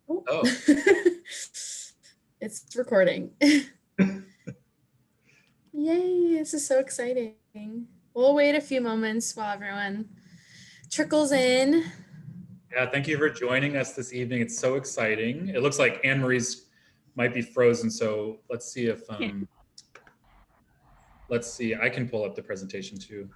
Oh. It's recording. Yay, this is so exciting. We'll wait a few moments while everyone trickles in. Yeah, thank you for joining us this evening. It's so exciting. It looks like Anne-Marie's might be frozen, so let's see if let's see. I can pull up the presentation too.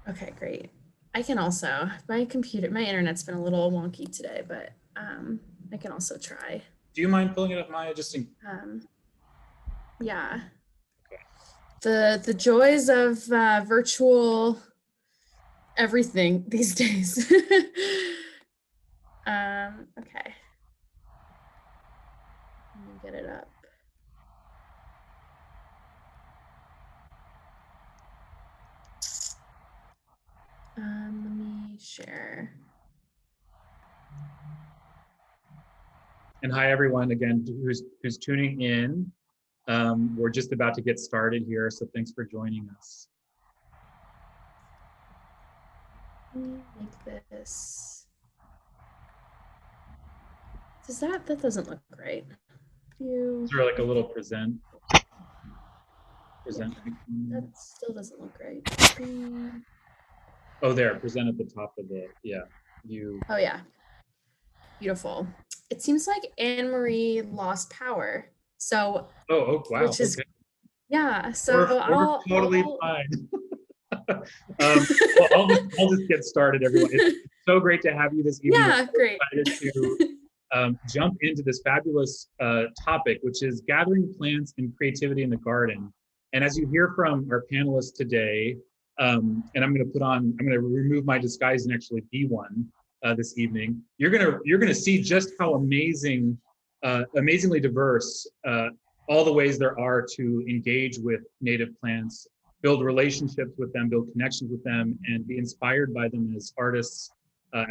Okay, great. I can also, my internet's been a little wonky today, but I can also try. Do you mind pulling it up, Maya? Just in... Yeah. Okay. The joys of virtual everything these days. Okay. Let me get it up. Let me share. And hi, everyone, again, who's tuning in. We're just about to get started here, so thanks for joining us. Let me make this. That doesn't look right. Is there like a little present? Yeah, that still doesn't look right. Oh, there, present at the top of the, yeah. Oh yeah, beautiful. It seems like Anne-Marie lost power. So. Oh wow. Which is, okay. Yeah. So we're totally fine. Well, I'll just get started, everyone. It's so great to have you this evening. Yeah, great. Excited to jump into this fabulous topic, which is gathering plants and creativity in the garden. And as you hear from our panelists today, and I'm going to remove my disguise and actually be one this evening. You're gonna see just how amazingly diverse all the ways there are to engage with native plants, build relationships with them, build connections with them, and be inspired by them as artists,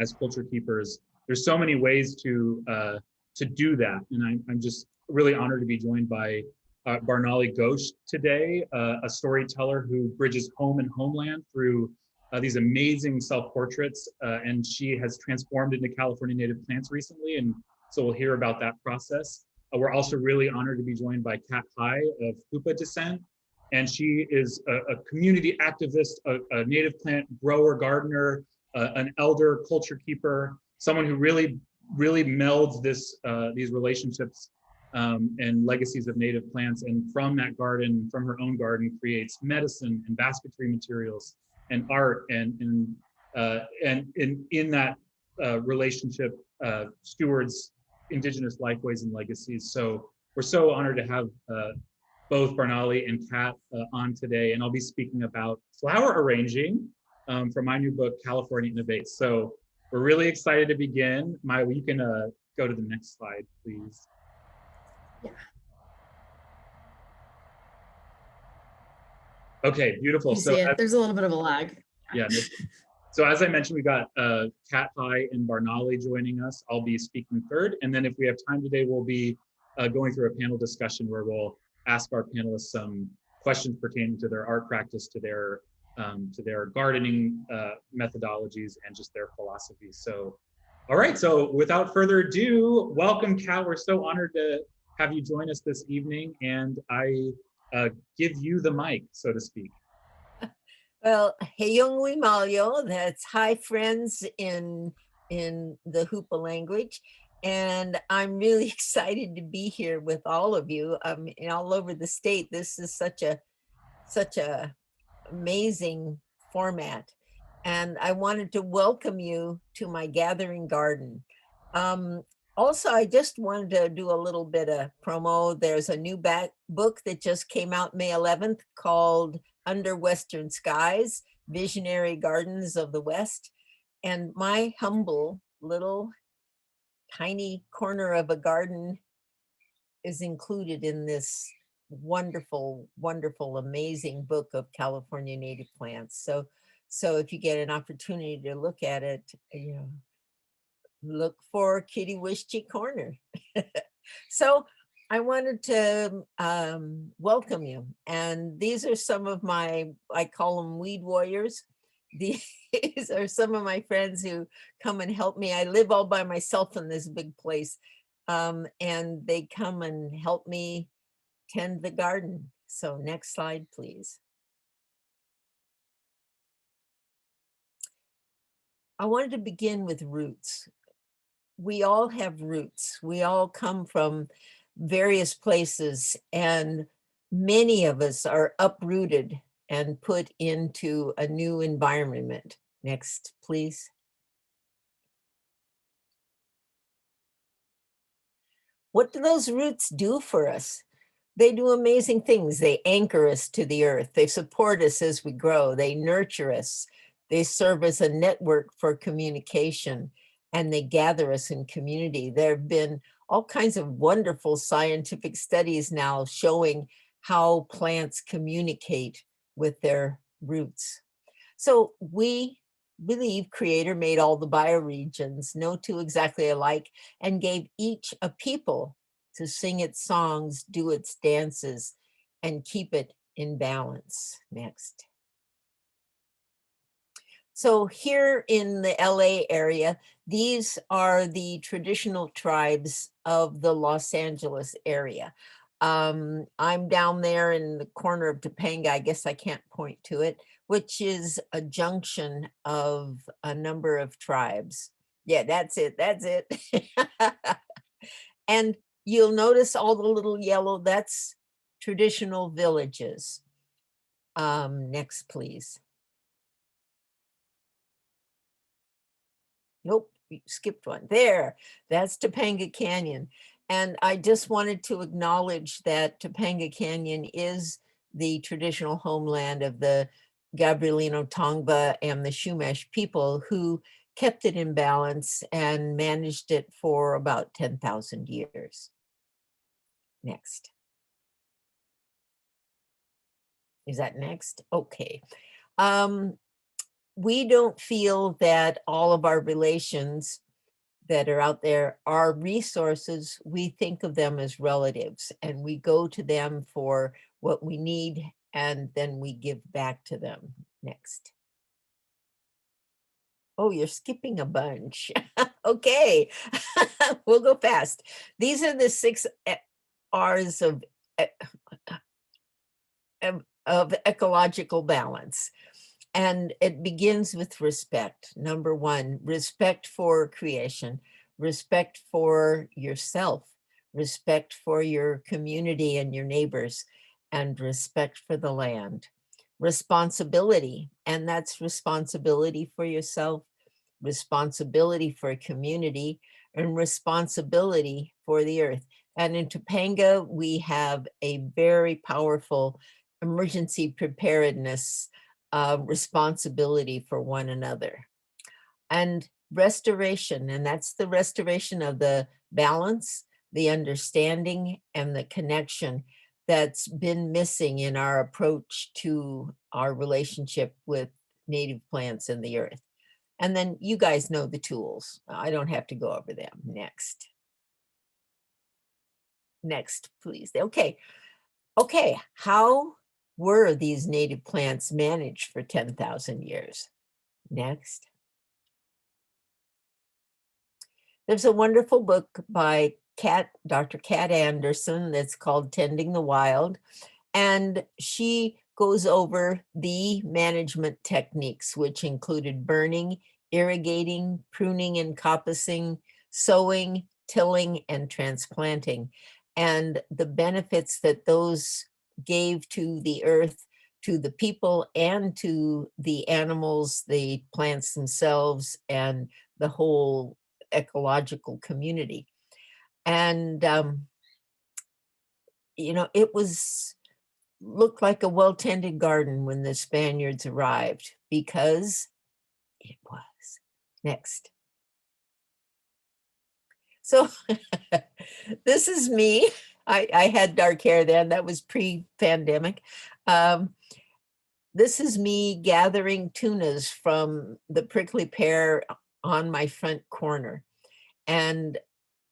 as culture keepers. There's so many ways to do that, and I'm just really honored to be joined by Barnali Ghosh today, a storyteller who bridges home and homeland through these amazing self-portraits, and she has transformed into California native plants recently, and so we'll hear about that process. We're also really honored to be joined by Kat Hai of Hupa descent, and she is a community activist, a native plant grower, gardener, an elder, culture keeper, someone who really melds these relationships and legacies of native plants, and from that garden, from her own garden, creates medicine and basketry materials and art, and in that relationship stewards Indigenous lifeways and legacies. So we're so honored to have both Barnali and Kat on today, and I'll be speaking about flower arranging from my new book, California Innovates. So we're really excited to begin. Maya, you can go to the next slide, please. Yeah. Okay, beautiful. You see it. There's a little bit of a lag. Yeah. So as I mentioned, we got Kat Hai and Barnali joining us. I'll be speaking third. And then if we have time today, we'll be going through a panel discussion where we'll ask our panelists some questions pertaining to their art practice, to their gardening methodologies, and just their philosophy. So, all right, so without further ado, welcome, Kat. We're so honored to have you join us this evening, and I give you the mic, so to speak. Well, Heyongwi Malyo, that's hi friends in the Hupa language. And I'm really excited to be here with all of you. All over the state. This is such a amazing format. And I wanted to welcome you to my gathering garden. Also, I just wanted to do a little bit of promo. There's a new book that just came out May 11th called Under Western Skies, Visionary Gardens of the West. And my humble little tiny corner of a garden is included in this wonderful, wonderful, amazing book of California native plants. So if you get an opportunity to look at it, look for Kitty Wishchi Corner. So I wanted to welcome you. And these are some of my, I call them weed warriors. these are some of my friends who come and help me. I live all by myself in this big place. And they come and help me tend the garden. So next slide, please. I wanted to begin with roots. We all have roots. We all come from various places, and many of us are uprooted and put into a new environment. Next, please. What do those roots do for us? They do amazing things. They anchor us to the earth. They support us as we grow. They nurture us. They serve as a network for communication, and they gather us in community. There have been all kinds of wonderful scientific studies now showing how plants communicate with their roots. So we believe Creator made all the bioregions, no two exactly alike, and gave each a people to sing its songs, do its dances, and keep it in balance. Next. So here in the LA area, these are the traditional tribes of the Los Angeles area. I'm down there in the corner of Topanga, I guess I can't point to it, which is a junction of a number of tribes. Yeah, that's it, that's it. And you'll notice all the little yellow, that's traditional villages. Next, please. Nope, you skipped one. There, that's Topanga Canyon. And I just wanted to acknowledge that Topanga Canyon is the traditional homeland of the Gabrielino Tongva and the Chumash people who kept it in balance and managed it for about 10,000 years. Next. Is that next? Okay. We don't feel that all of our relations that are out there are resources. We think of them as relatives, and we go to them for what we need, and then we give back to them. Next. Oh, you're skipping a bunch. Okay, we'll go fast. These are the 6 R's of ecological balance. And it begins with respect. Number 1, respect for creation, respect for yourself, respect for your community and your neighbors, and respect for the land. Responsibility, and that's responsibility for yourself, responsibility for a community, and responsibility for the earth. And in Topanga, we have a very powerful emergency preparedness responsibility for one another. And restoration, and that's the restoration of the balance, the understanding, and the connection that's been missing in our approach to our relationship with native plants and the earth. And then you guys know the tools. I don't have to go over them. Next. Next, please. Okay. Okay, how were these native plants managed for 10,000 years? Next. There's a wonderful book by Dr. Kat Anderson that's called Tending the Wild. And she goes over the management techniques, which included burning, irrigating, pruning and coppicing, sowing, tilling, and transplanting. And the benefits that those gave to the earth, to the people, and to the animals, the plants themselves, and the whole ecological community. And, you know, it looked like a well-tended garden when the Spaniards arrived, because it was. Next. So this is me. I had dark hair then, that was pre-pandemic. This is me gathering tunas from the prickly pear on my front corner. And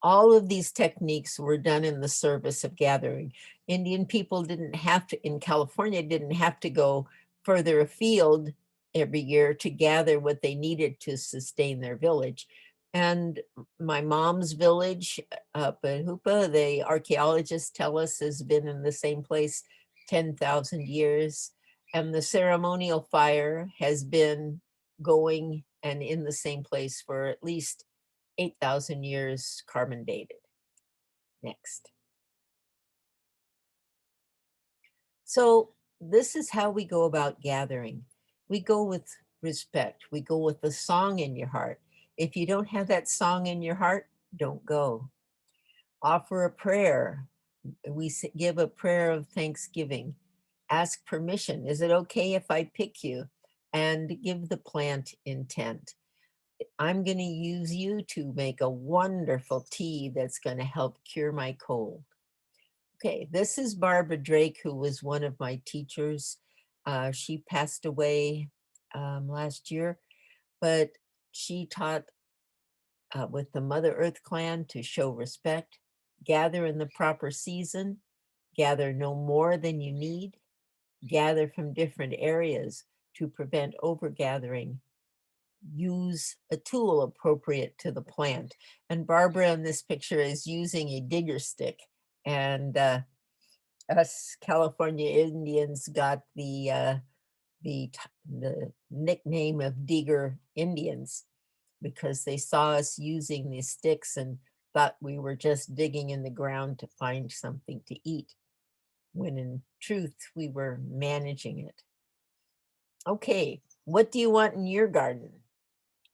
all of these techniques were done in the service of gathering. Indian people didn't have to, in California, didn't have to go further afield every year to gather what they needed to sustain their village. And my mom's village up at Hupa, the archaeologists tell us, has been in the same place 10,000 years. And the ceremonial fire has been going and in the same place for at least 8,000 years, carbon dated. Next. So this is how we go about gathering. We go with respect. We go with the song in your heart. If you don't have that song in your heart, don't go. Offer a prayer. We give a prayer of thanksgiving. Ask permission. Is it okay if I pick you? And give the plant intent. I'm going to use you to make a wonderful tea that's going to help cure my cold. Okay, this is Barbara Drake, who was one of my teachers. She passed away last year, but she taught with the Mother Earth clan to show respect, gather in the proper season, gather no more than you need, gather from different areas to prevent overgathering, use a tool appropriate to the plant. And Barbara in this picture is using a digger stick. And us California Indians got the nickname of digger Indians because they saw us using these sticks and thought we were just digging in the ground to find something to eat, when in truth we were managing it. Okay, what do you want in your garden?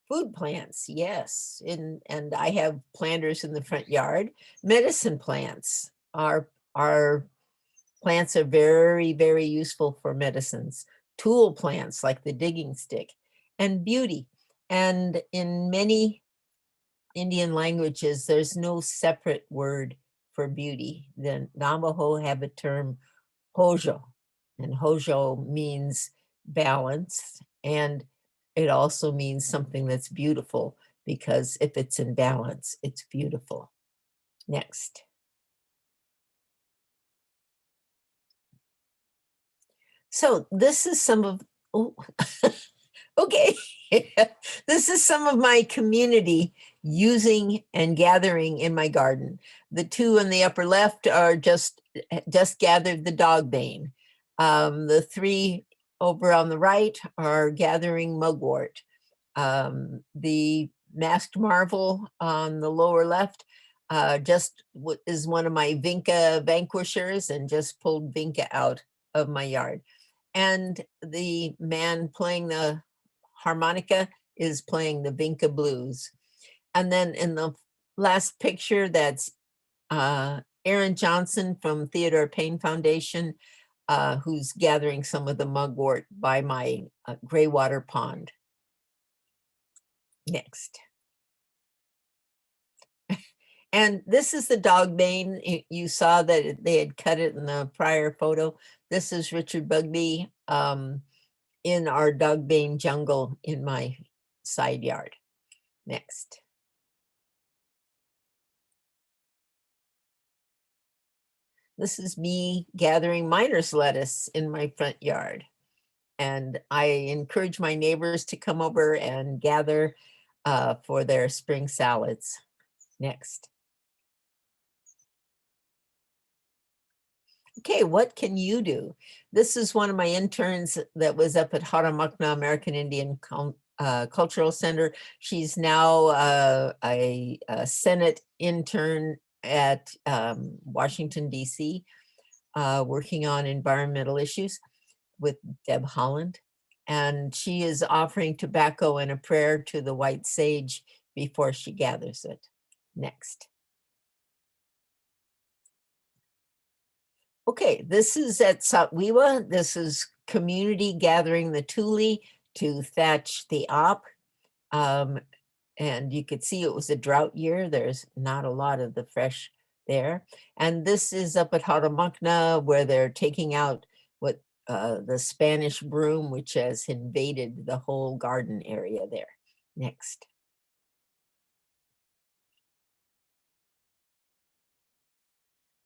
Food plants, yes. And I have planters in the front yard. Medicine plants. Our plants are very, very useful for medicines. Tool plants like the digging stick, and beauty. And in many Indian languages, there's no separate word for beauty. The Navajo have a term, hojo, and hojo means balance, and it also means something that's beautiful, because if it's in balance, it's beautiful. Next. So this is some of, oh, okay. This is some of my community using and gathering in my garden. The two in the upper left are just gathered the dog bane. The three over on the right are gathering mugwort. The masked marvel on the lower left just is one of my vinca vanquishers, and just pulled vinca out of my yard. And the man playing the harmonica is playing the vinca blues. And then in the last picture, that's Aaron Johnson from Theodore Payne Foundation, who's gathering some of the mugwort by my graywater pond. Next. And this is the dog bane. You saw that they had cut it in the prior photo. This is Richard Bugby in our dog bane jungle in my side yard. Next. This is me gathering miner's lettuce in my front yard. And I encourage my neighbors to come over and gather for their spring salads. Next. Okay, what can you do? This is one of my interns that was up at Haramakna American Indian Cultural Center. She's now a Senate intern at Washington, D.C., working on environmental issues with Deb Holland. And she is offering tobacco and a prayer to the white sage before she gathers it. Next. Okay, this is at Satwiwa. This is community gathering the tule to thatch the op. And you could see it was a drought year. There's not a lot of the fresh there. And this is up at Haramakna, where they're taking out what the Spanish broom, which has invaded the whole garden area there. Next.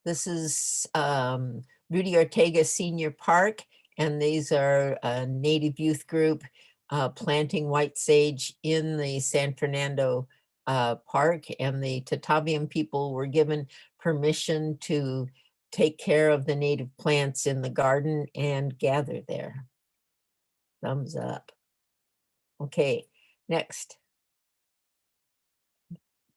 This is Rudy Ortega Senior Park, and these are a Native youth group planting white sage in the San Fernando Park, and the Tataviam people were given permission to take care of the native plants in the garden and gather there. Thumbs up. Okay, next.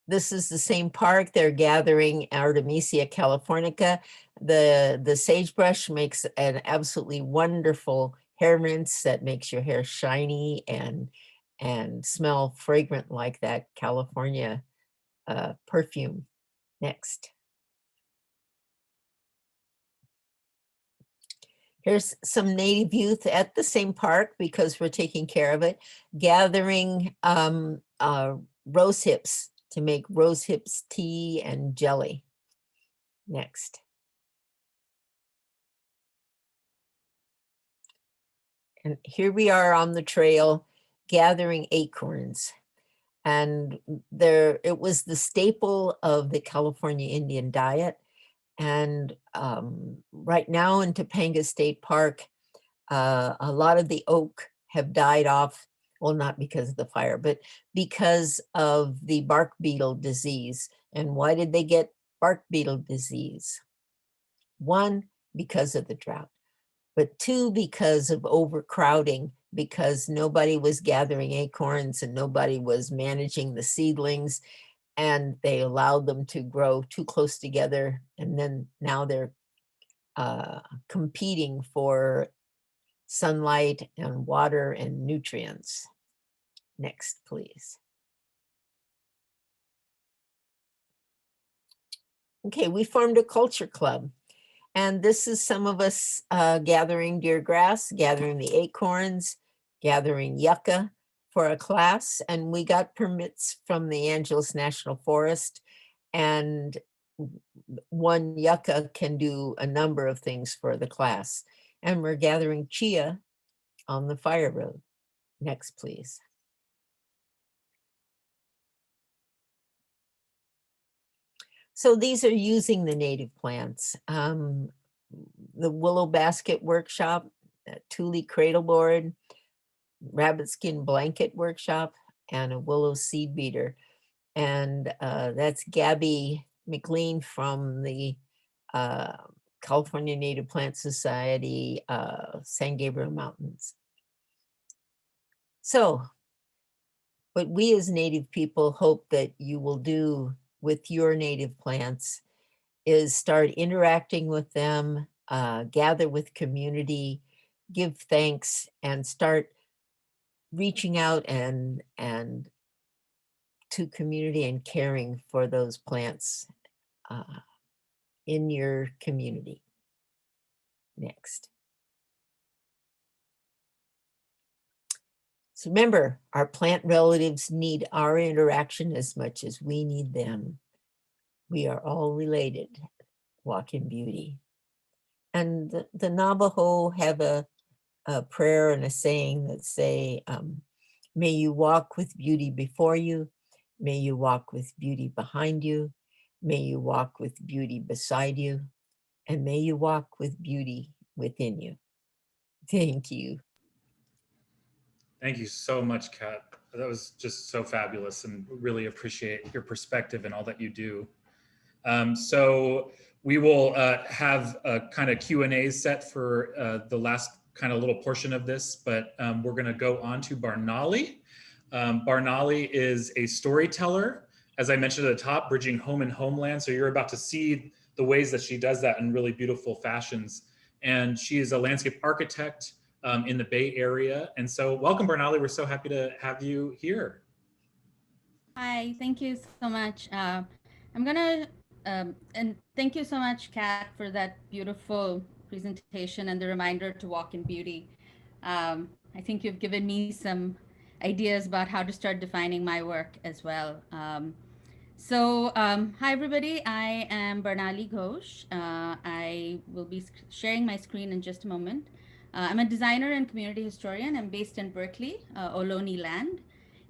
This is the same park. They're gathering Artemisia californica. The sagebrush makes an absolutely wonderful hair rinse that makes your hair shiny and smell fragrant like that California perfume. Next. Here's some native youth at the same park because we're taking care of it, gathering rose hips to make rose hips tea and jelly. Next. And here we are on the trail gathering acorns. And it was the staple of the California Indian diet. And right now in Topanga State Park, a lot of the oak have died off. Well, not because of the fire, but because of the bark beetle disease. And why did they get bark beetle disease? One, because of the drought, but two, because of overcrowding, because nobody was gathering acorns and nobody was managing the seedlings, and they allowed them to grow too close together. And then now they're competing for sunlight and water and nutrients. Next, please. Okay, we formed a culture club. And this is some of us gathering deer grass, gathering the acorns, gathering yucca for a class. And we got permits from the Angeles National Forest. And one yucca can do a number of things for the class. And we're gathering chia on the fire road. Next, please. So these are using the native plants. The willow basket workshop, tule cradleboard, rabbit skin blanket workshop, and a willow seed beater. And that's Gabby McLean from the California Native Plant Society, San Gabriel Mountains. So what we as Native people hope that you will do with your native plants is start interacting with them, gather with community, give thanks, and start reaching out and to community and caring for those plants in your community. Next. So remember, our plant relatives need our interaction as much as we need them. We are all related. Walk in beauty. And the Navajo have a prayer and a saying that say, may you walk with beauty before you, may you walk with beauty behind you, may you walk with beauty beside you, and may you walk with beauty within you. Thank you. Thank you so much, Kat. That was just so fabulous, and really appreciate your perspective and all that you do. So we will have a kind of Q&A set for the last kind of little portion of this, but we're going to go on to Barnali. Barnali is a storyteller, as I mentioned at the top, bridging home and homeland. So you're about to see the ways that she does that in really beautiful fashions. And she is a landscape architect in the Bay Area. And so welcome, Barnali. We're so happy to have you here. Hi, thank you so much. I'm gonna, and thank you so much, Kat, for that beautiful presentation and the reminder to walk in beauty. I think you've given me some ideas about how to start defining my work as well. Hi everybody, I am Barnali Ghosh. I will be sharing my screen in just a moment. I'm a designer and community historian. I'm based in Berkeley, Ohlone land.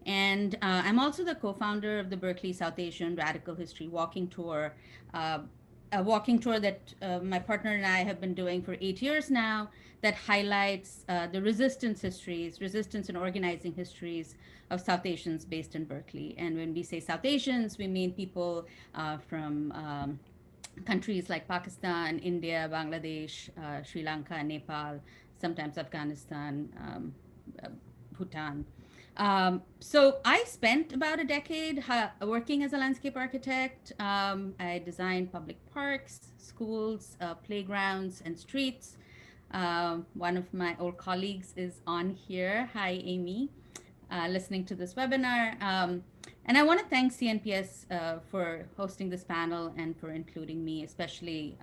And I'm also the co-founder of the Berkeley South Asian Radical History Walking Tour, a walking tour that my partner and I have been doing for 8 years now that highlights the resistance and organizing histories of South Asians based in Berkeley. And when we say South Asians, we mean people from countries like Pakistan, India, Bangladesh, Sri Lanka, Nepal, sometimes Afghanistan, Bhutan. So I spent about a decade working as a landscape architect. I designed public parks, schools, playgrounds, and streets. One of my old colleagues is on here. Hi, Amy, listening to this webinar. And I want to thank CNPS for hosting this panel and for including me, especially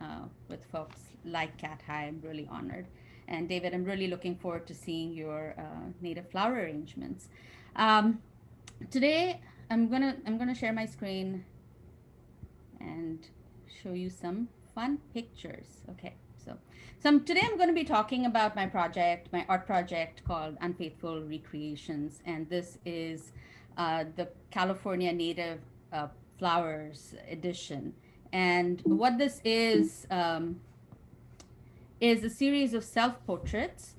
with folks like Kat. Hi, I'm really honored. And David, I'm really looking forward to seeing your native flower arrangements. Today, I'm gonna share my screen and show you some fun pictures. Okay, so today I'm going to be talking about my art project called Unfaithful Recreations, and this is the California Native Flowers edition. And what this is a series of self-portraits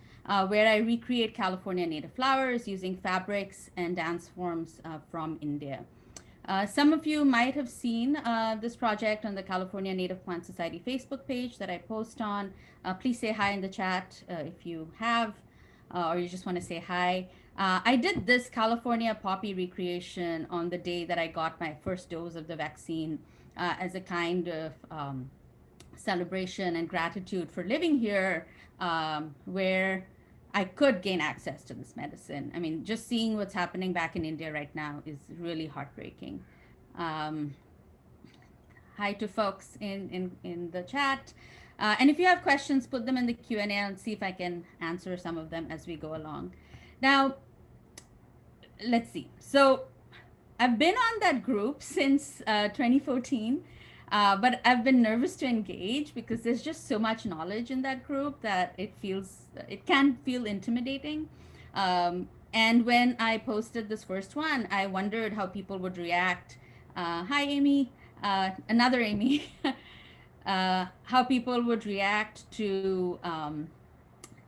where I recreate California native flowers using fabrics and dance forms from India. Some of you might have seen this project on the California Native Plant Society Facebook page that I post on. Please say hi in the chat if you have, or you just want to say hi. I did this California poppy recreation on the day that I got my first dose of the vaccine as a kind of celebration and gratitude for living here, where I could gain access to this medicine. I mean, just seeing what's happening back in India right now is really heartbreaking. Hi to folks in the chat. And if you have questions, put them in the Q&A and see if I can answer some of them as we go along. Now, let's see. So I've been on that group since 2014. But I've been nervous to engage because there's just so much knowledge in that group that it can feel intimidating. And when I posted this first one, I wondered how people would react. Hi, Amy, another Amy. How people would react to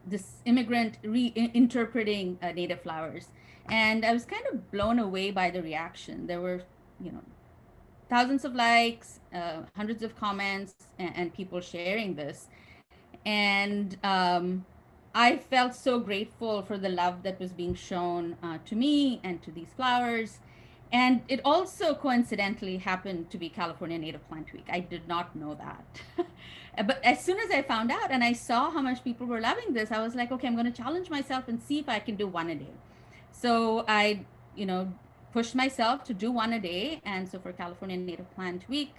this immigrant reinterpreting native flowers. And I was kind of blown away by the reaction. There were, thousands of likes, hundreds of comments, and people sharing this. And I felt so grateful for the love that was being shown to me and to these flowers. And it also coincidentally happened to be California Native Plant Week. I did not know that. But as soon as I found out and I saw how much people were loving this, I was like, okay, I'm going to challenge myself and see if I can do one a day. So I, pushed myself to do one a day. And so for California Native Plant Week,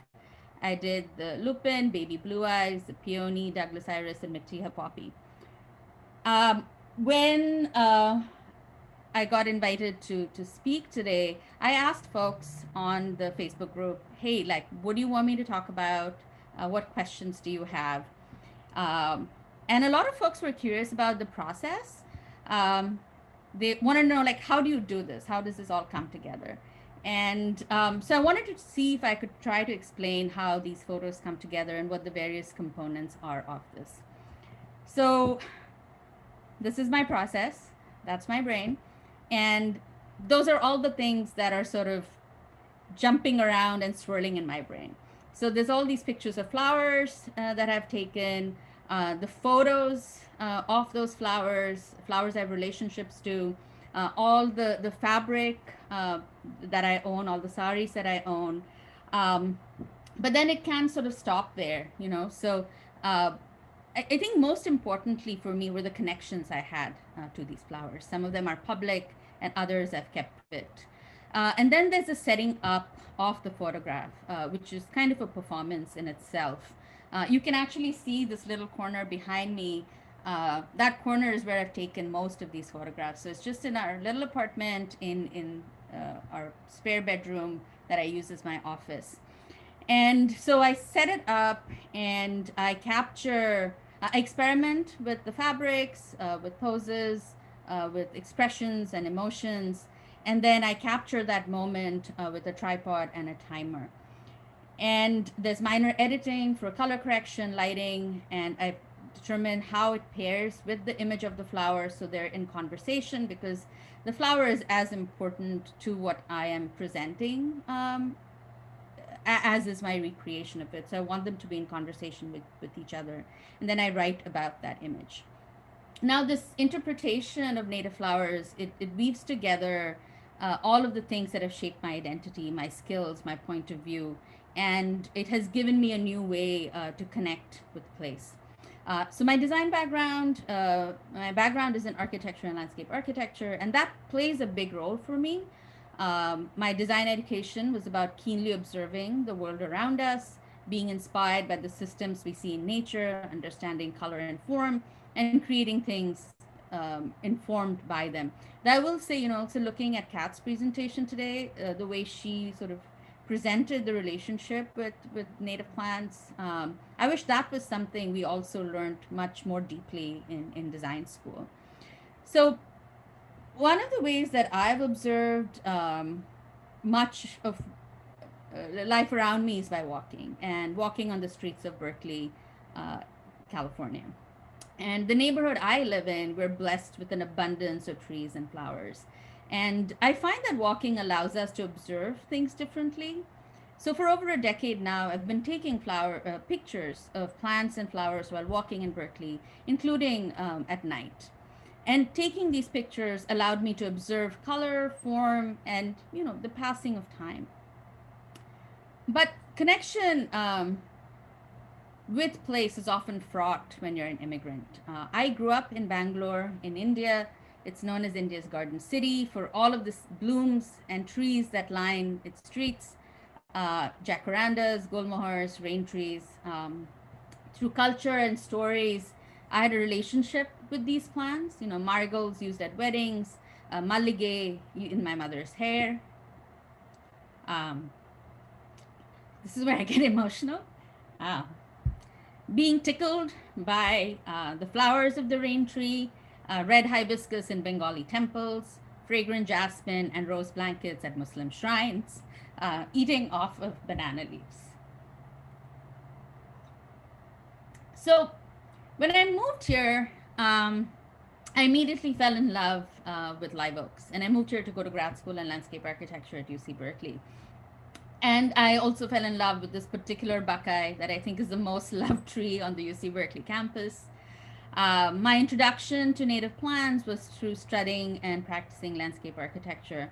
I did the lupin, baby blue eyes, the peony, Douglas iris, and McTeaha poppy. When I got invited to speak today, I asked folks on the Facebook group, hey, like, what do you want me to talk about? What questions do you have? And a lot of folks were curious about the process. They want to know, like, how do you do this? How does this all come together? And so I wanted to see if I could try to explain how these photos come together and what the various components are of this. So this is my process. That's my brain. And those are all the things that are sort of jumping around and swirling in my brain. So there's all these pictures of flowers that I've taken, the photos of those flowers I have relationships to, all the fabric that I own, all the saris that I own. But then it can sort of stop there, So I think most importantly for me were the connections I had to these flowers. Some of them are public and others I've kept private. And then there's the setting up of the photograph, which is kind of a performance in itself. You can actually see this little corner behind me. That corner is where I've taken most of these photographs. So it's just in our little apartment in our spare bedroom that I use as my office. And so I set it up and I capture, I experiment with the fabrics, with poses, with expressions and emotions. And then I capture that moment with a tripod and a timer. And there's minor editing for color correction, lighting, and I determine how it pairs with the image of the flower so they're in conversation, because the flower is as important to what I am presenting as is my recreation of it. So I want them to be in conversation with each other. And then I write about that image. Now, this interpretation of native flowers, it weaves together all of the things that have shaped my identity, my skills, my point of view, and it has given me a new way to connect with the place. So my design background, my background is in architecture and landscape architecture, and that plays a big role for me. My design education was about keenly observing the world around us, being inspired by the systems we see in nature, understanding color and form, and creating things informed by them. That I will say, also looking at Kat's presentation today, the way she sort of presented the relationship with native plants, I wish that was something we also learned much more deeply in design school. So one of the ways that I've observed much of life around me is by walking, and walking on the streets of Berkeley, California. And the neighborhood I live in, we're blessed with an abundance of trees and flowers. And I find that walking allows us to observe things differently. So for over a decade now, I've been taking pictures of plants and flowers while walking in Berkeley, including at night. And taking these pictures allowed me to observe color, form, and the passing of time. But connection with place is often fraught when you're an immigrant. I grew up in Bangalore, in India. It's known as India's Garden City for all of the blooms and trees that line its streets, jacarandas, gulmohars, rain trees. Through culture and stories, I had a relationship with these plants. Marigolds used at weddings, mallige in my mother's hair. This is where I get emotional. Being tickled by the flowers of the rain tree, red hibiscus in Bengali temples, fragrant jasmine and rose blankets at Muslim shrines, eating off of banana leaves. So when I moved here, I immediately fell in love with live oaks, and I moved here to go to grad school in landscape architecture at UC Berkeley. And I also fell in love with this particular buckeye that I think is the most loved tree on the UC Berkeley campus. My introduction to native plants was through studying and practicing landscape architecture.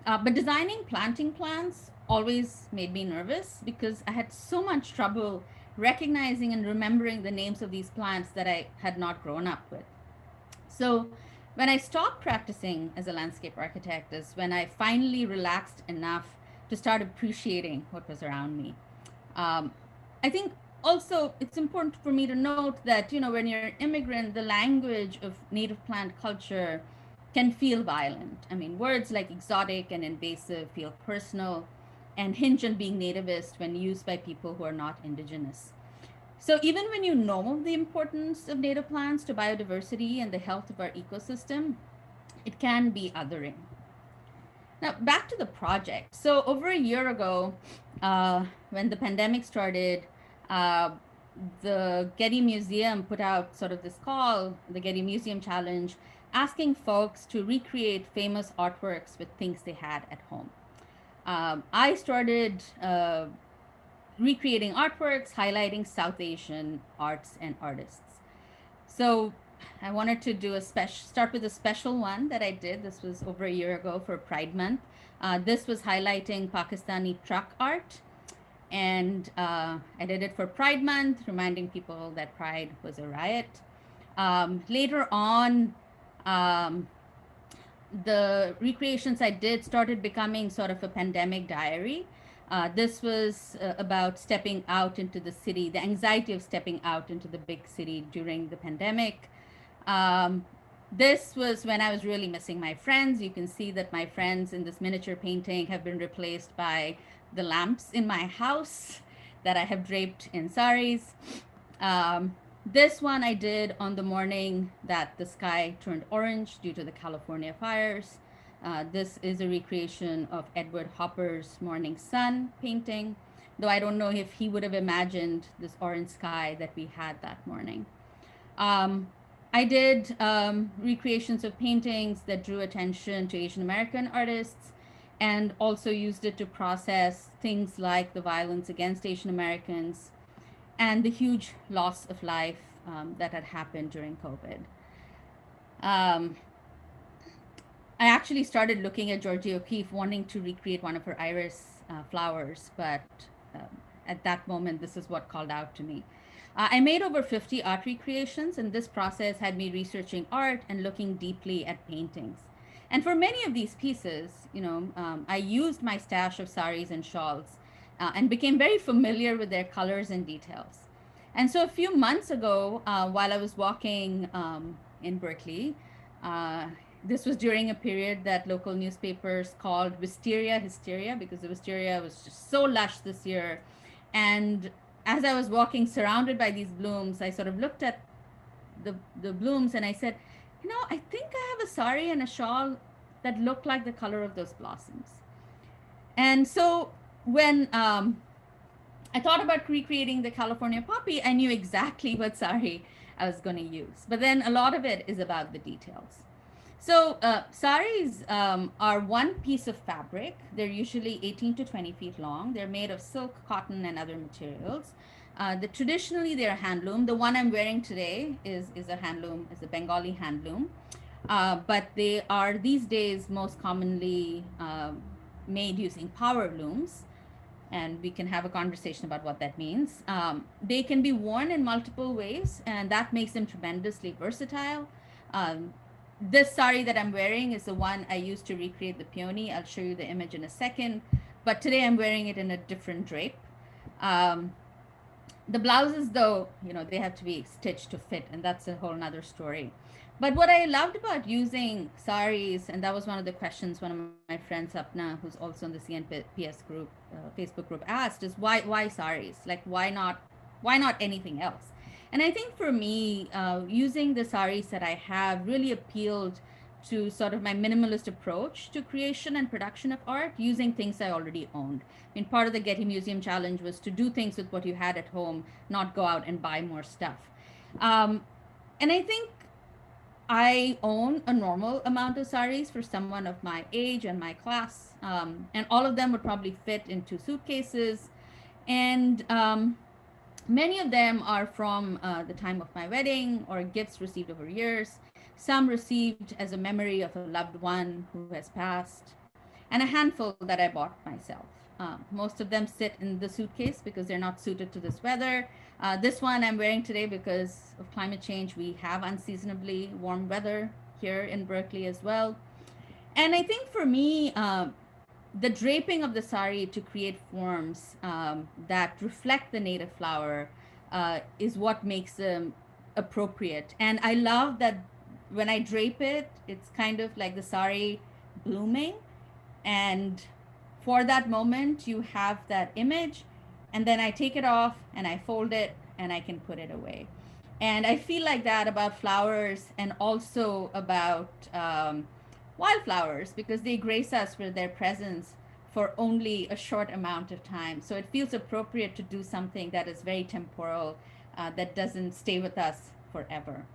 But designing planting plants always made me nervous because I had so much trouble recognizing and remembering the names of these plants that I had not grown up with. So when I stopped practicing as a landscape architect is when I finally relaxed enough to start appreciating what was around me. I think also it's important for me to note that, when you're an immigrant, the language of native plant culture can feel violent. I mean, words like exotic and invasive feel personal and hinge on being nativist when used by people who are not indigenous. So even when you know the importance of native plants to biodiversity and the health of our ecosystem, it can be othering. Now, back to the project. So over a year ago, when the pandemic started, the Getty Museum put out sort of this call, the Getty Museum Challenge, asking folks to recreate famous artworks with things they had at home. I started recreating artworks highlighting South Asian arts and artists. So I wanted to do start with a special one that I did. This was over a year ago for Pride Month. This was highlighting Pakistani truck art. And I did it for Pride Month, reminding people that Pride was a riot. Later on, the recreations I did started becoming sort of a pandemic diary. This was about stepping out into the city, the anxiety of stepping out into the big city during the pandemic. This was when I was really missing my friends. You can see that my friends in this miniature painting have been replaced by the lamps in my house that I have draped in saris. This one I did on the morning that the sky turned orange due to the California fires. This is a recreation of Edward Hopper's Morning Sun painting. though I don't know if he would have imagined this orange sky that we had that morning. I did recreations of paintings that drew attention to Asian American artists, and also used it to process things like the violence against Asian Americans and the huge loss of life that had happened during COVID. I actually started looking at Georgia O'Keeffe, wanting to recreate one of her iris flowers, but at that moment, this is what called out to me. I made over 50 art recreations, and this process had me researching art and looking deeply at paintings. And for many of these pieces, I used my stash of saris and shawls and became very familiar with their colors and details. And so a few months ago, while I was walking in Berkeley, this was during a period that local newspapers called wisteria hysteria, because the wisteria was just so lush this year. And as I was walking surrounded by these blooms, I sort of looked at the blooms and I said, I think I have a sari and a shawl that look like the color of those blossoms. And so when I thought about recreating the California poppy, I knew exactly what sari I was going to use. But then a lot of it is about the details. So saris are one piece of fabric. They're usually 18 to 20 feet long. They're made of silk, cotton, and other materials. Traditionally, they're handloom. The one I'm wearing today is a handloom, is a Bengali handloom. But they are these days most commonly made using power looms. And we can have a conversation about what that means. They can be worn in multiple ways, and that makes them tremendously versatile. This sari that I'm wearing is the one I used to recreate the peony. I'll show you the image in a second. But today I'm wearing it in a different drape. The blouses, though, they have to be stitched to fit, and that's a whole nother story. But what I loved about using saris, and that was one of the questions one of my friends, Sapna, who's also in the CNPS group, Facebook group, asked, is why saris? Like, why not anything else? And I think for me, using the saris that I have really appealed to sort of my minimalist approach to creation and production of art, using things I already owned. I mean, part of the Getty Museum challenge was to do things with what you had at home, not go out and buy more stuff. And I think I own a normal amount of saris for someone of my age and my class, and all of them would probably fit into suitcases. And many of them are from the time of my wedding or gifts received over years. Some received as a memory of a loved one who has passed, and a handful that I bought myself. Most of them sit in the suitcase because they're not suited to this weather. This one I'm wearing today because of climate change. We have unseasonably warm weather here in Berkeley as well. And I think for me, the draping of the sari to create forms that reflect the native flower is what makes them appropriate. And I love that when I drape it, it's kind of like the sari blooming. And for that moment, you have that image. And then I take it off and I fold it and I can put it away. And I feel like that about flowers and also about wildflowers, because they grace us with their presence for only a short amount of time. So it feels appropriate to do something that is very temporal, that doesn't stay with us forever.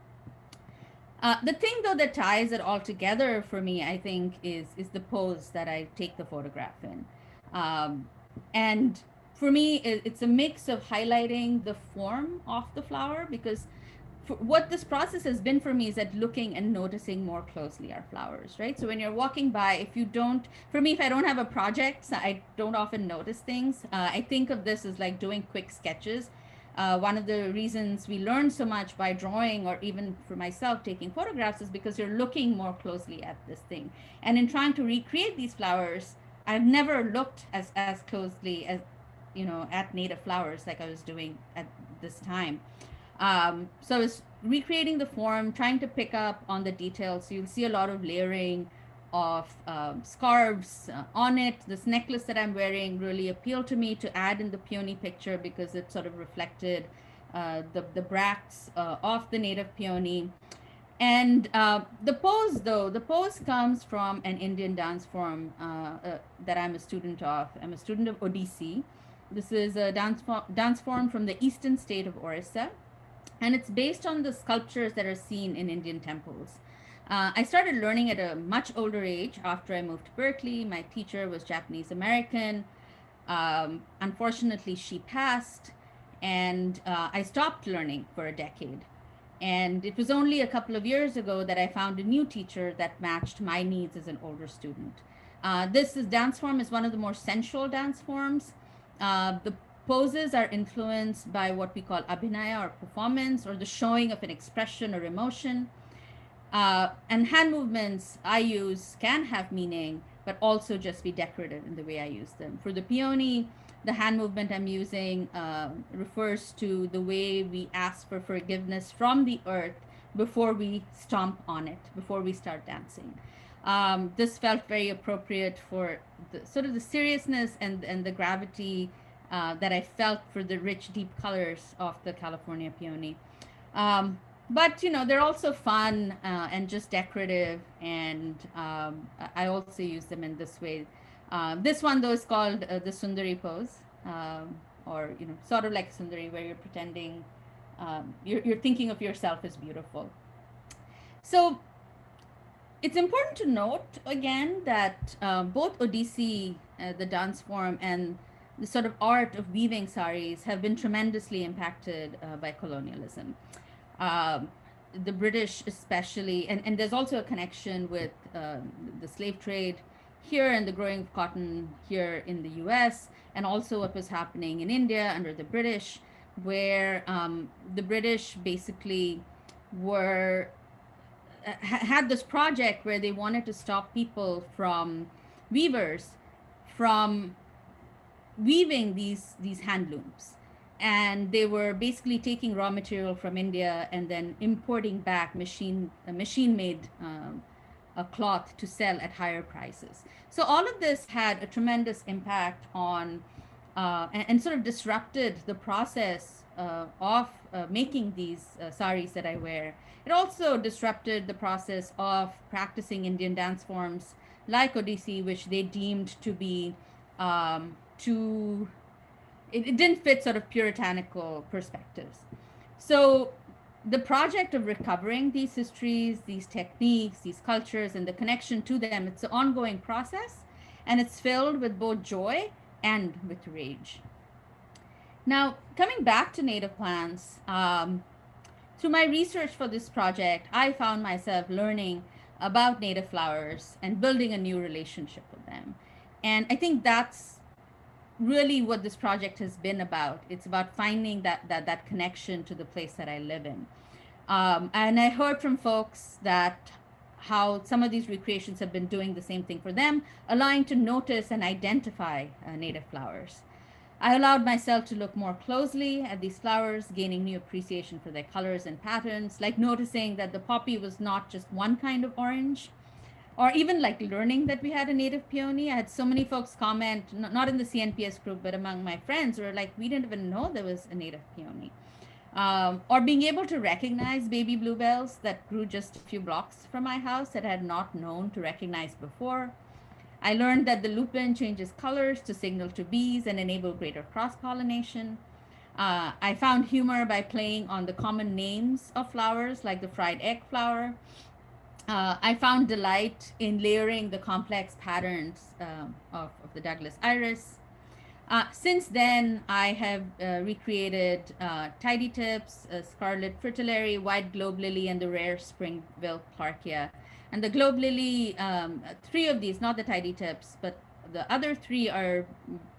The thing, though, that ties it all together for me, I think, is the pose that I take the photograph in. And for me, it's a mix of highlighting the form of the flower, because what this process has been for me is that looking and noticing more closely our flowers, right? So when you're walking by, if I don't have a project, I don't often notice things. I think of this as like doing quick sketches. One of the reasons we learn so much by drawing, or even for myself taking photographs, is because you're looking more closely at this thing. And in trying to recreate these flowers, I've never looked as closely as, at native flowers like I was doing at this time. So it's recreating the form, trying to pick up on the details. So you'll see a lot of layering of scarves on it. This necklace that I'm wearing really appealed to me to add in the peony picture because it sort of reflected the bracts of the native peony. And the pose comes from an Indian dance form that I'm a student of. I'm a student of Odissi, This is a dance form from the eastern state of Orissa, and it's based on the sculptures that are seen in Indian temples. I started learning at a much older age after I moved to Berkeley. My teacher was Japanese American. Unfortunately, she passed, and I stopped learning for a decade. And it was only a couple of years ago that I found a new teacher that matched my needs as an older student. This dance form is one of the more sensual dance forms. The poses are influenced by what we call abhinaya, or performance, or the showing of an expression or emotion. And hand movements I use can have meaning, but also just be decorative in the way I use them. For the peony, the hand movement I'm using refers to the way we ask for forgiveness from the earth before we stomp on it, before we start dancing. This felt very appropriate for the sort of the seriousness and the gravity that I felt for the rich, deep colors of the California peony. But they're also fun and just decorative, and I also use them in this way. This one though is called the Sundari pose, or sort of like Sundari, where you're pretending you're thinking of yourself as beautiful. So it's important to note again that both Odissi, the dance form, and the sort of art of weaving saris have been tremendously impacted by colonialism. The British especially, and there's also a connection with the slave trade here and the growing of cotton here in the US, and also what was happening in India under the British, where the British basically were had this project where they wanted to stop people from weavers from weaving these handlooms, and they were basically taking raw material from India and then importing back machine made a cloth to sell at higher prices. So all of this had a tremendous impact on and sort of disrupted the process of making these saris that I wear. It also disrupted the process of practicing Indian dance forms like Odissi, which they deemed to be it didn't fit sort of puritanical perspectives. So the project of recovering these histories, these techniques, these cultures, and the connection to them, it's an ongoing process, and it's filled with both joy and with rage. Now, coming back to native plants, through my research for this project, I found myself learning about native flowers and building a new relationship with them. And I think that's really what this project has been about. It's about finding that connection to the place that I live in. And I heard from folks that how some of these recreations have been doing the same thing for them, allowing to notice and identify native flowers. I allowed myself to look more closely at these flowers, gaining new appreciation for their colors and patterns, like noticing that the poppy was not just one kind of orange, or even like learning that we had a native peony. I had so many folks comment, not in the CNPS group, but among my friends, who were like, we didn't even know there was a native peony. Or being able to recognize baby bluebells that grew just a few blocks from my house that I had not known to recognize before. I learned that the lupin changes colors to signal to bees and enable greater cross-pollination. I found humor by playing on the common names of flowers, like the fried egg flower. I found delight in layering the complex patterns of the Douglas iris. Since then, I have recreated tidy tips, scarlet fritillary, white globe lily, and the rare Springville clarkia. And the globe lily, 3 of these, not the tidy tips, but the other 3 are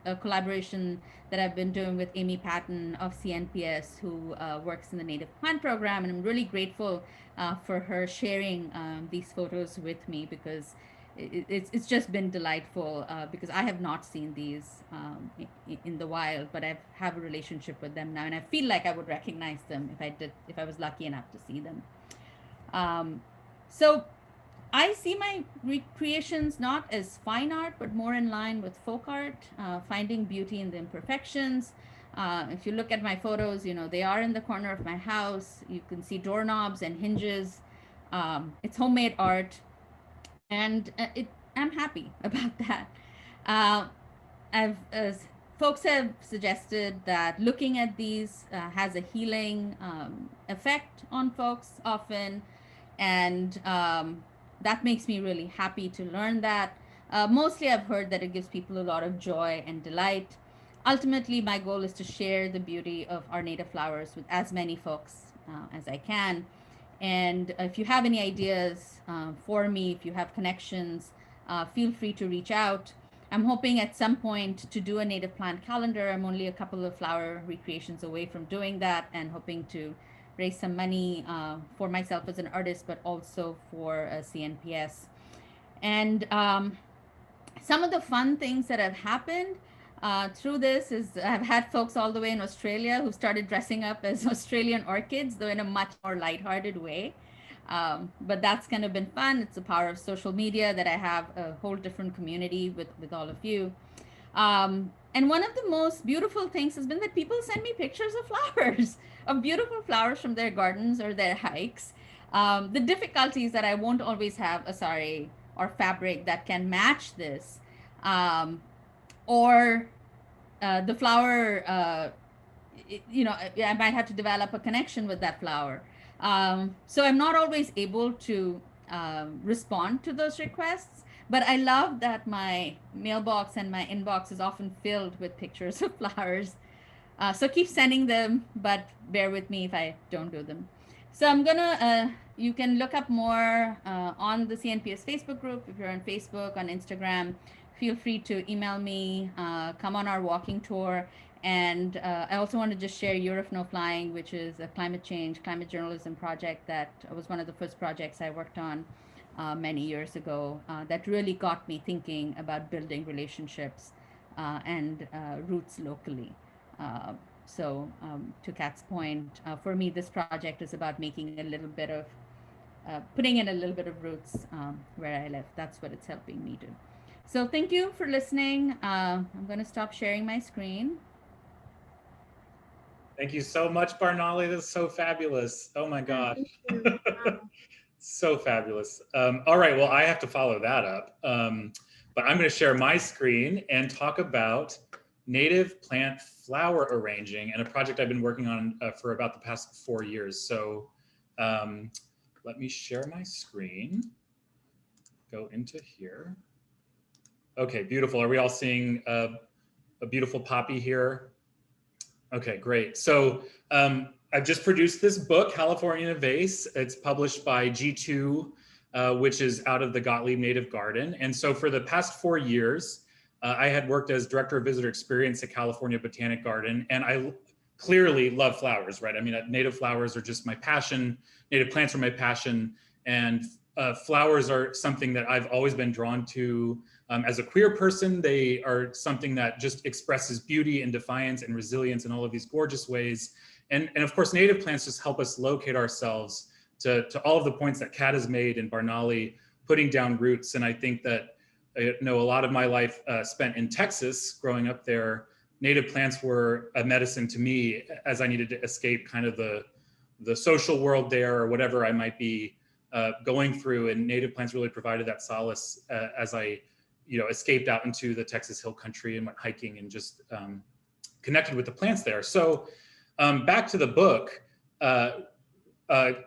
a collaboration that I've been doing with Amy Patton of CNPS, who works in the Native Plant Program. And I'm really grateful for her sharing these photos with me, because it's just been delightful, because I have not seen these in the wild, but I have a relationship with them now, and I feel like I would recognize them if I was lucky enough to see them. So I see my recreations not as fine art, but more in line with folk art, finding beauty in the imperfections. If you look at my photos, they are in the corner of my house. You can see doorknobs and hinges. It's homemade art, and I'm happy about that. folks have suggested that looking at these has a healing effect on folks often, and that makes me really happy to learn that. Mostly, I've heard that it gives people a lot of joy and delight. Ultimately, my goal is to share the beauty of our native flowers with as many folks as I can. And if you have any ideas for me, if you have connections, feel free to reach out. I'm hoping at some point to do a native plant calendar. I'm only a couple of flower recreations away from doing that, and hoping to raise some money for myself as an artist, but also for CNPS. And some of the fun things that have happened through this is I've had folks all the way in Australia who started dressing up as Australian orchids, though in a much more lighthearted way. But that's kind of been fun. It's the power of social media that I have a whole different community with all of you. And one of the most beautiful things has been that people send me pictures of flowers, of beautiful flowers from their gardens or their hikes. The difficulty is that I won't always have a sari or fabric that can match this. Or the flower, I might have to develop a connection with that flower. So I'm not always able to respond to those requests, but I love that my mailbox and my inbox is often filled with pictures of flowers. So keep sending them, but bear with me if I don't do them. So I'm gonna, you can look up more on the CNPS Facebook group. If you're on Facebook, on Instagram, feel free to email me, come on our walking tour. And I also want to just share Year of No Flying, which is a climate change, climate journalism project that was one of the first projects I worked on many years ago that really got me thinking about building relationships and roots locally. So to Kat's point, for me, this project is about making a little bit of, putting in a little bit of roots where I live. That's what it's helping me do. So thank you for listening. I'm going to stop sharing my screen. Thank you so much, Barnali. This is so fabulous. Oh my gosh. So fabulous. All right, well, I have to follow that up. But I'm going to share my screen and talk about native plant flower arranging and a project I've been working on for about the past 4 years. So let me share my screen. Go into here. Okay, beautiful. Are we all seeing a beautiful poppy here? Okay, great. So I've just produced this book, California in a Vase. It's published by G2, which is out of the Gottlieb Native Garden. And so for the past 4 years, I had worked as Director of Visitor Experience at California Botanic Garden. And I clearly love flowers, right? I mean, native flowers are just my passion. Native plants are my passion. And flowers are something that I've always been drawn to. As a queer person, they are something that just expresses beauty and defiance and resilience in all of these gorgeous ways. And of course, native plants just help us locate ourselves to all of the points that Kat has made in Barnali, putting down roots. And I think that, a lot of my life spent in Texas, growing up there, native plants were a medicine to me as I needed to escape kind of the social world there or whatever I might be going through. And native plants really provided that solace as I escaped out into the Texas Hill Country and went hiking and just connected with the plants there. So back to the book,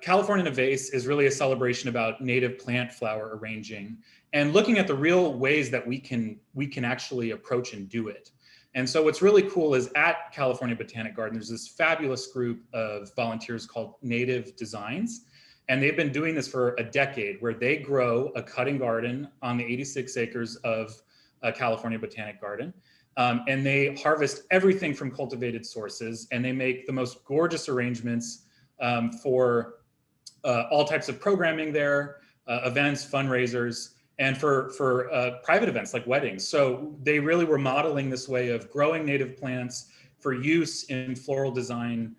California in a Vase is really a celebration about native plant flower arranging and looking at the real ways that we can actually approach and do it. And so what's really cool is at California Botanic Garden, there's this fabulous group of volunteers called Native Designs. And they've been doing this for a decade, where they grow a cutting garden on the 86 acres of California Botanic Garden. And they harvest everything from cultivated sources, and they make the most gorgeous arrangements for all types of programming there, events, fundraisers, and for private events like weddings. So they really were modeling this way of growing native plants for use in floral design,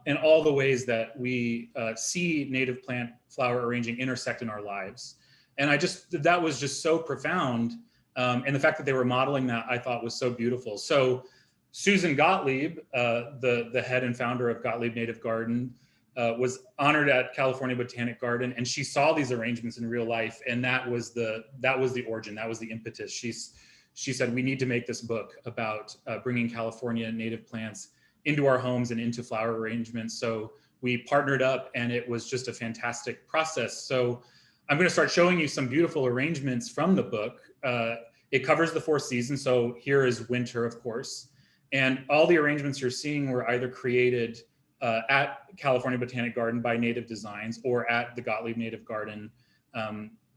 and all the ways that we see native plant flower arranging intersect in our lives. And that was just so profound. And the fact that they were modeling that, I thought was so beautiful. So Susan Gottlieb, the head and founder of Gottlieb Native Garden, was honored at California Botanic Garden, and she saw these arrangements in real life. And that was the origin, that was the impetus. she said, we need to make this book about bringing California native plants into our homes and into flower arrangements. So we partnered up, and it was just a fantastic process. So I'm going to start showing you some beautiful arrangements from the book. It covers the 4 seasons. So here is winter, of course. And all the arrangements you're seeing were either created at California Botanic Garden by Native Designs or at the Gottlieb Native Garden.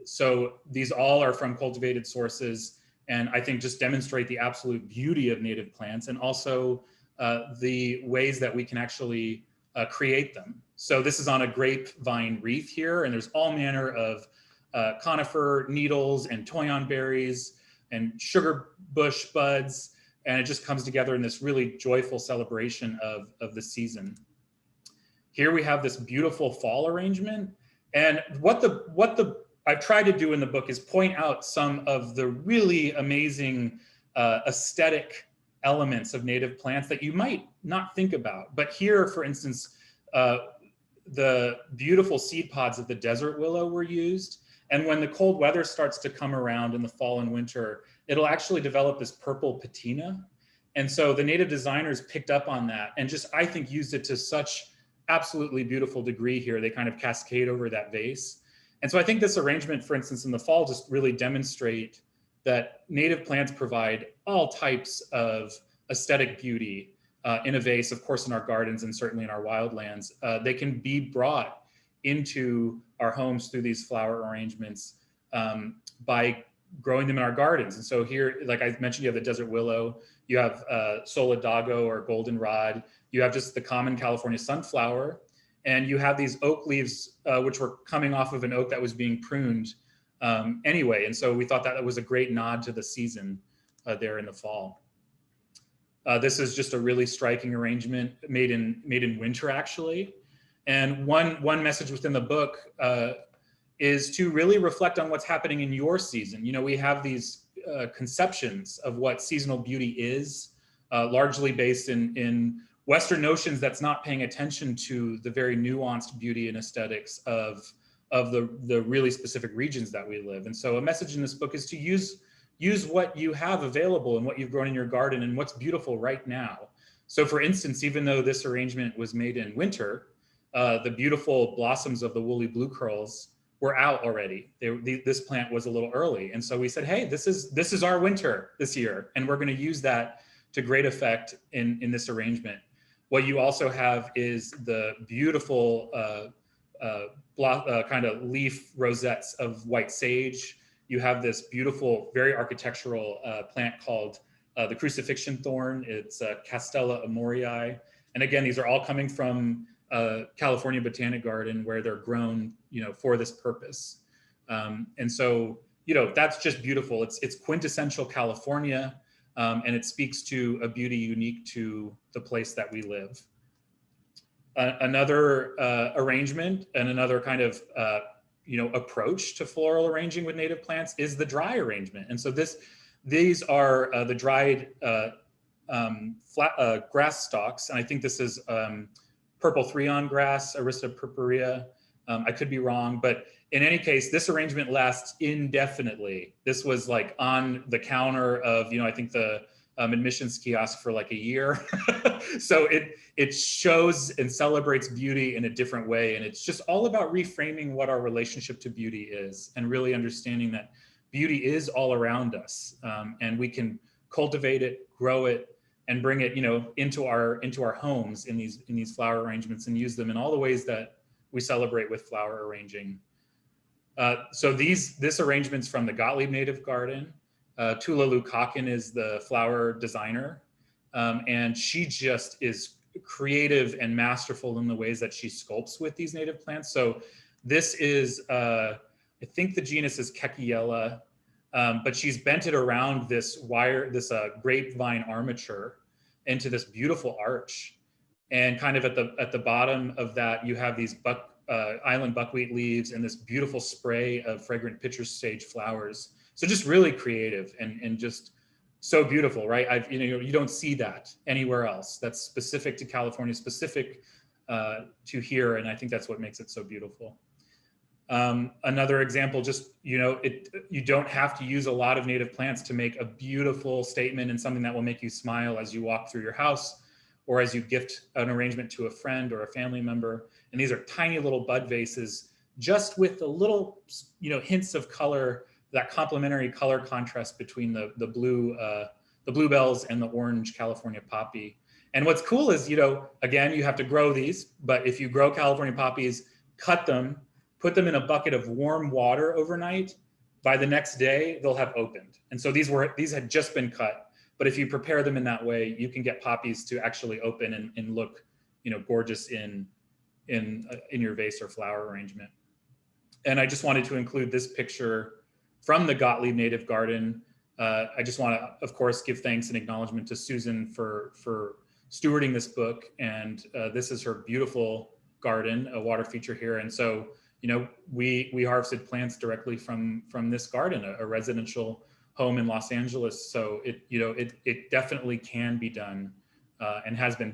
So these all are from cultivated sources, and I think just demonstrate the absolute beauty of native plants, and also the ways that we can actually create them. So this is on a grapevine wreath here, and there's all manner of conifer needles and toyon berries and sugar bush buds, and it just comes together in this really joyful celebration of the season. Here we have this beautiful fall arrangement, and what I've tried to do in the book is point out some of the really amazing aesthetic elements of native plants that you might not think about. But here, for instance, the beautiful seed pods of the desert willow were used. And when the cold weather starts to come around in the fall and winter, it'll actually develop this purple patina. And so the native designers picked up on that and just, I think, used it to such absolutely beautiful degree here. They kind of cascade over that vase. And so I think this arrangement, for instance, in the fall, just really demonstrate that native plants provide all types of aesthetic beauty in a vase, of course, in our gardens and certainly in our wildlands. They can be brought into our homes through these flower arrangements by growing them in our gardens. And so here, like I mentioned, you have the desert willow, you have solidago or goldenrod, you have just the common California sunflower, and you have these oak leaves, which were coming off of an oak that was being pruned anyway. And so we thought that was a great nod to the season there in the fall. This is just a really striking arrangement made in winter, actually. And one message within the book is to really reflect on what's happening in your season. You know, we have these conceptions of what seasonal beauty is, largely based in Western notions that's not paying attention to the very nuanced beauty and aesthetics of the really specific regions that we live. And so a message in this book is to use what you have available and what you've grown in your garden and what's beautiful right now. So for instance, even though this arrangement was made in winter, the beautiful blossoms of the woolly blue curls were out already. This plant was a little early. And so we said, hey, this is our winter this year, and we're gonna use that to great effect in this arrangement. What you also have is the beautiful kind of leaf rosettes of white sage. You have this beautiful, very architectural plant called the crucifixion thorn. It's Castella amorii. And again, these are all coming from California Botanic Garden, where they're grown, you know, for this purpose. And so, you know, that's just beautiful. It's quintessential California, and it speaks to a beauty unique to the place that we live. Another arrangement and another kind of you know, approach to floral arranging with native plants is the dry arrangement. And so these are the dried grass stalks, and I think this is purple threon grass, Arista purpurea. I could be wrong, but in any case, this arrangement lasts indefinitely. This was like on the counter of, you know, I think the admissions kiosk for like a year. So it shows and celebrates beauty in a different way. And it's just all about reframing what our relationship to beauty is, and really understanding that beauty is all around us. And we can cultivate it, grow it, and bring it, you know, into our homes in these flower arrangements, and use them in all the ways that we celebrate with flower arranging. So this arrangement's from the Gottlieb Native Garden. Tula Lukakin is the flower designer, and she just is creative and masterful in the ways that she sculpts with these native plants. So this is, I think the genus is Kekiella, but she's bent it around this grapevine armature into this beautiful arch. And kind of at the bottom of that, you have these island buckwheat leaves and this beautiful spray of fragrant pitcher sage flowers. So just really creative and just so beautiful, right? You don't see that anywhere else. That's specific to California, specific to here, and I think that's what makes it so beautiful. Another example, just, you don't have to use a lot of native plants to make a beautiful statement and something that will make you smile as you walk through your house or as you gift an arrangement to a friend or a family member. And these are tiny little bud vases, just with the little, hints of color, that complementary color contrast between the bluebells and the orange California poppy. And what's cool is, again, you have to grow these, but if you grow California poppies, cut them, put them in a bucket of warm water overnight, by the next day, they'll have opened. And so these had just been cut. But if you prepare them in that way, you can get poppies to actually open and look, gorgeous in your vase or flower arrangement. And I just wanted to include this picture from the Gottlieb Native Garden. I just want to, of course, give thanks and acknowledgement to Susan for stewarding this book. And this is her beautiful garden, a water feature here. And so, we harvested plants directly from this garden, a residential home in Los Angeles. So it definitely can be done and has been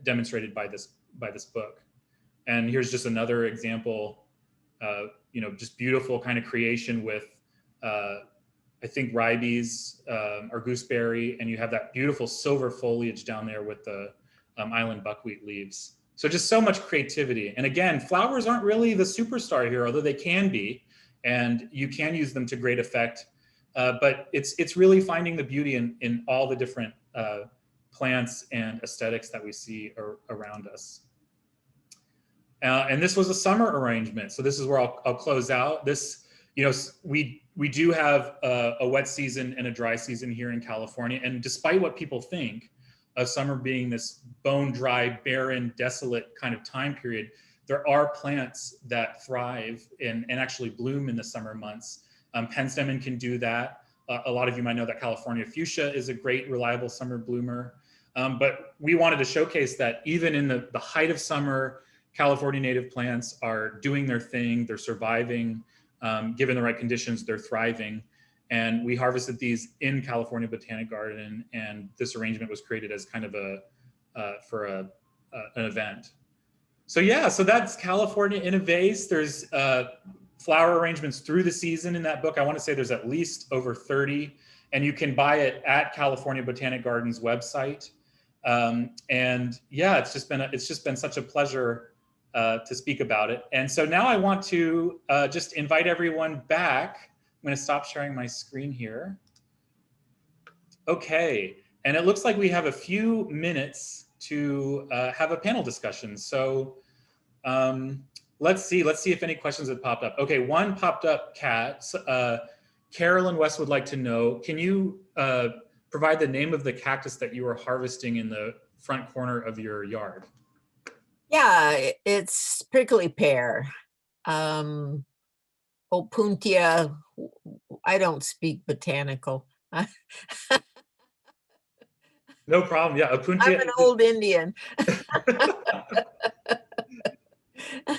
demonstrated by this book. And here's just another example, just beautiful kind of creation with, I think ribes or gooseberry, and you have that beautiful silver foliage down there with the island buckwheat leaves. So just so much creativity. And again, flowers aren't really the superstar here, although they can be, and you can use them to great effect. But it's really finding the beauty in all the different plants and aesthetics that we see around us. And this was a summer arrangement. So this is where I'll close out. This, we do have a wet season and a dry season here in California. And despite what people think of summer being this bone dry, barren, desolate kind of time period, there are plants that thrive and actually bloom in the summer months. Penstemon can do that. A lot of you might know that California fuchsia is a great, reliable summer bloomer. But we wanted to showcase that even in the height of summer, California native plants are doing their thing, they're surviving, given the right conditions, they're thriving. And we harvested these in California Botanic Garden, and this arrangement was created as kind of for an event. So yeah, so that's California in a Vase. There's flower arrangements through the season in that book. I want to say there's at least over 30, and you can buy it at California Botanic Garden's website. And yeah, it's just been such a pleasure to speak about it. And so now I want to just invite everyone back. I'm going to stop sharing my screen here. Okay, and it looks like we have a few minutes to have a panel discussion. So let's see if any questions have popped up. Okay, one popped up, Kat. Carolyn West would like to know, can you provide the name of the cactus that you are harvesting in the front corner of your yard? Yeah, it's prickly pear. Opuntia. I don't speak botanical. No problem. Yeah, Opuntia. I'm an old Indian.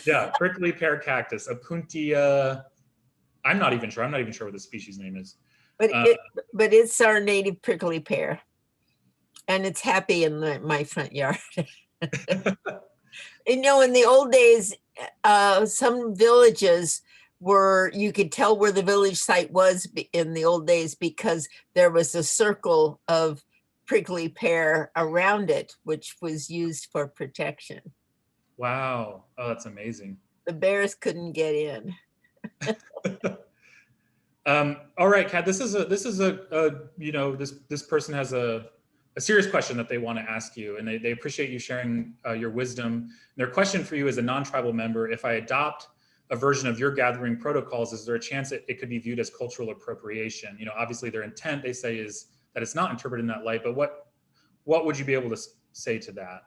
Yeah, prickly pear cactus, Opuntia. I'm not even sure what the species name is. But it's our native prickly pear, and it's happy in my front yard. In the old days, some villages you could tell where the village site was in the old days because there was a circle of prickly pear around it, which was used for protection. Wow. Oh, that's amazing. The bears couldn't get in. All right, Kat, this person has a serious question that they want to ask you, and they appreciate you sharing your wisdom. Their question for you as a non-tribal member: if I adopt a version of your gathering protocols, is there a chance it could be viewed as cultural appropriation? Obviously their intent, they say, is that it's not interpreted in that light, but what would you be able to say to that?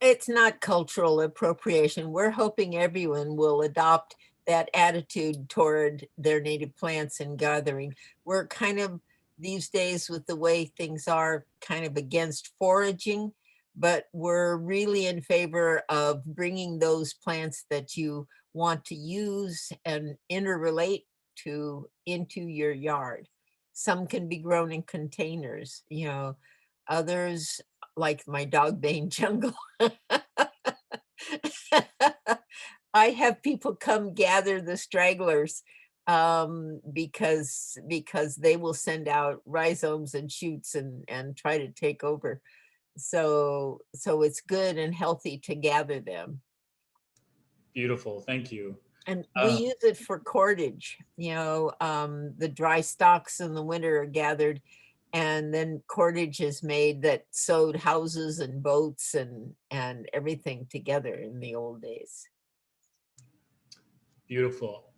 It's not cultural appropriation. We're hoping everyone will adopt that attitude toward their native plants and gathering. We're kind of, these days, with the way things are, kind of against foraging, but we're really in favor of bringing those plants that you want to use and interrelate to into your yard. Some can be grown in containers, others, like my dog bane jungle, I have people come gather the stragglers because they will send out rhizomes and shoots and try to take over. So it's good and healthy to gather them. Beautiful, thank you. And we use it for cordage. The dry stalks in the winter are gathered, and then cordage is made that sewed houses and boats and everything together in the old days. Beautiful.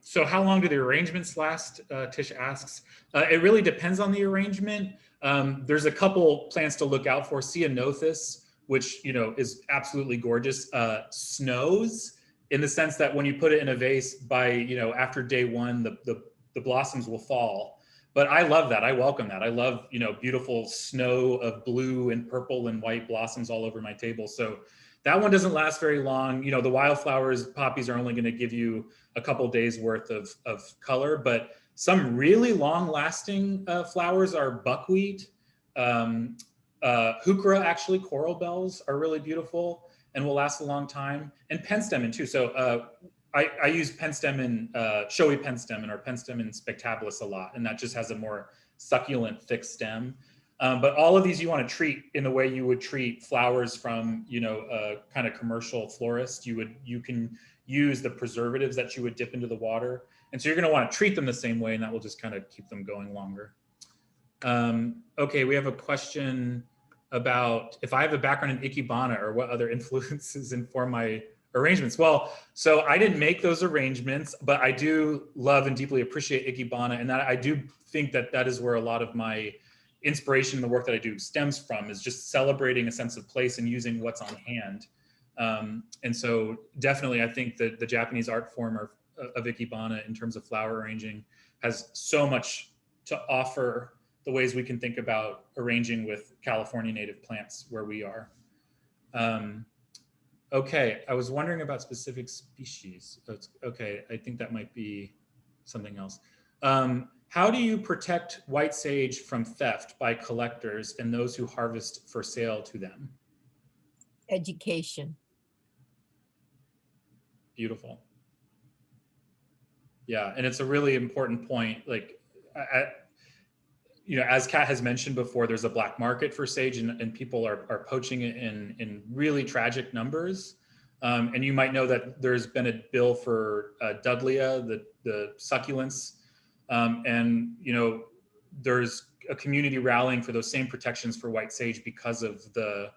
So how long do the arrangements last? Tish asks. It really depends on the arrangement. There's a couple plants to look out for. Ceanothus, which is absolutely gorgeous, snows in the sense that when you put it in a vase, by after day one, the blossoms will fall. But I love that. I welcome that. I love beautiful snow of blue and purple and white blossoms all over my table. So that one doesn't last very long. The wildflowers, poppies are only going to give you a couple days worth of color, but some really long lasting flowers are buckwheat, heuchera, actually, coral bells are really beautiful and will last a long time, and penstemon too. So I use penstemon, showy penstemon or penstemon spectabilis a lot, and that just has a more succulent, thick stem. But all of these you want to treat in the way you would treat flowers from, a kind of commercial florist. You can use the preservatives that you would dip into the water. And so you're going to want to treat them the same way, and that will just kind of keep them going longer. Okay, we have a question about if I have a background in Ikebana or what other influences inform my arrangements. Well, so I didn't make those arrangements, but I do love and deeply appreciate Ikebana, and that I do think that is where a lot of my inspiration in the work that I do stems from, is just celebrating a sense of place and using what's on hand. And so definitely I think that the Japanese art form of Ikebana in terms of flower arranging has so much to offer the ways we can think about arranging with California native plants where we are. Okay, I was wondering about specific species. Okay, I think that might be something else. How do you protect white sage from theft by collectors and those who harvest for sale to them? Education. Beautiful. Yeah, and it's a really important point. Like, as Kat has mentioned before, there's a black market for sage, and people are poaching it in really tragic numbers. And you might know that there's been a bill for Dudleya, the succulents, and there's a community rallying for those same protections for white sage because of the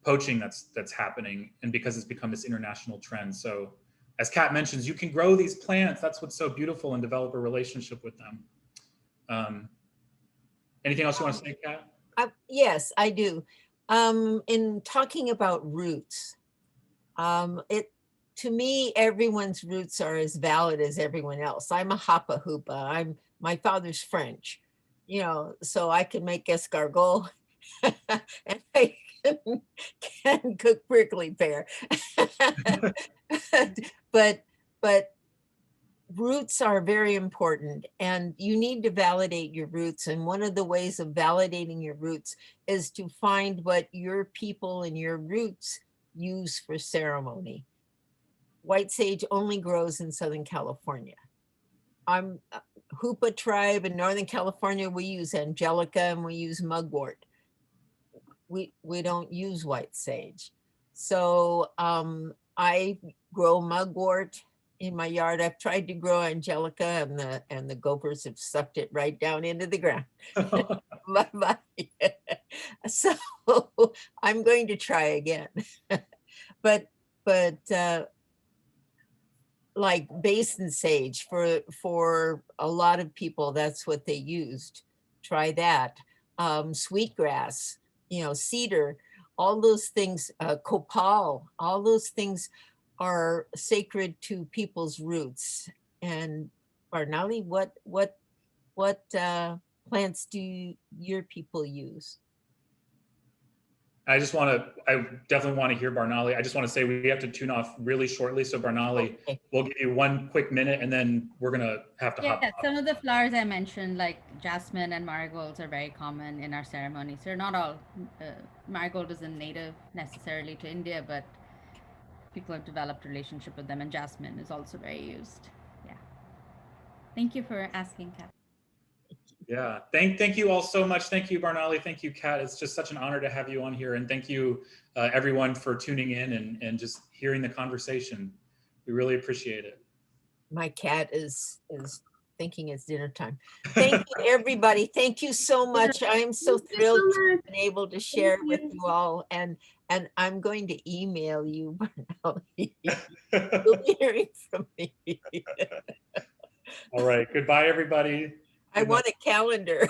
poaching that's happening, and because it's become this international trend. So as Kat mentions, you can grow these plants. That's what's so beautiful, and develop a relationship with them. Anything else you want to say, Kat? Yes, I do. In talking about roots, to me, everyone's roots are as valid as everyone else. I'm a Hapa Hupa. My father's French, so I can make escargot and I can cook prickly pear. but roots are very important, and you need to validate your roots. And one of the ways of validating your roots is to find what your people and your roots use for ceremony. White sage only grows in Southern California. I'm Hupa Tribe in Northern California. We use angelica and we use mugwort. We don't use white sage. So I grow mugwort in my yard. I've tried to grow angelica, and the gophers have sucked it right down into the ground. So I'm going to try again. but like basin sage, for a lot of people, that's what they used. Try that. Sweetgrass, cedar, all those things, copal, all those things are sacred to people's roots. And Barnali, what plants do your people use? I definitely want to hear Barnali. I just want to say we have to tune off really shortly. So Barnali, okay, we'll give you one quick minute, and then we're going to have to hop. Some of the flowers I mentioned, like jasmine and marigolds, are very common in our ceremonies. They're not all, marigold isn't native necessarily to India, but people have developed relationship with them, and jasmine is also very used. Yeah. Thank you for asking, Kat. Yeah, thank you all so much. Thank you, Barnali. Thank you, Kat. It's just such an honor to have you on here. And thank you, everyone, for tuning in and just hearing the conversation. We really appreciate it. My cat is thinking it's dinner time. Thank you, everybody. Thank you so much. I am so Thank you thrilled so to much. be able to share with you. you all. And I'm going to email you, Barnali. You'll be hearing from me. All right. Goodbye, everybody. I Good night. want a calendar.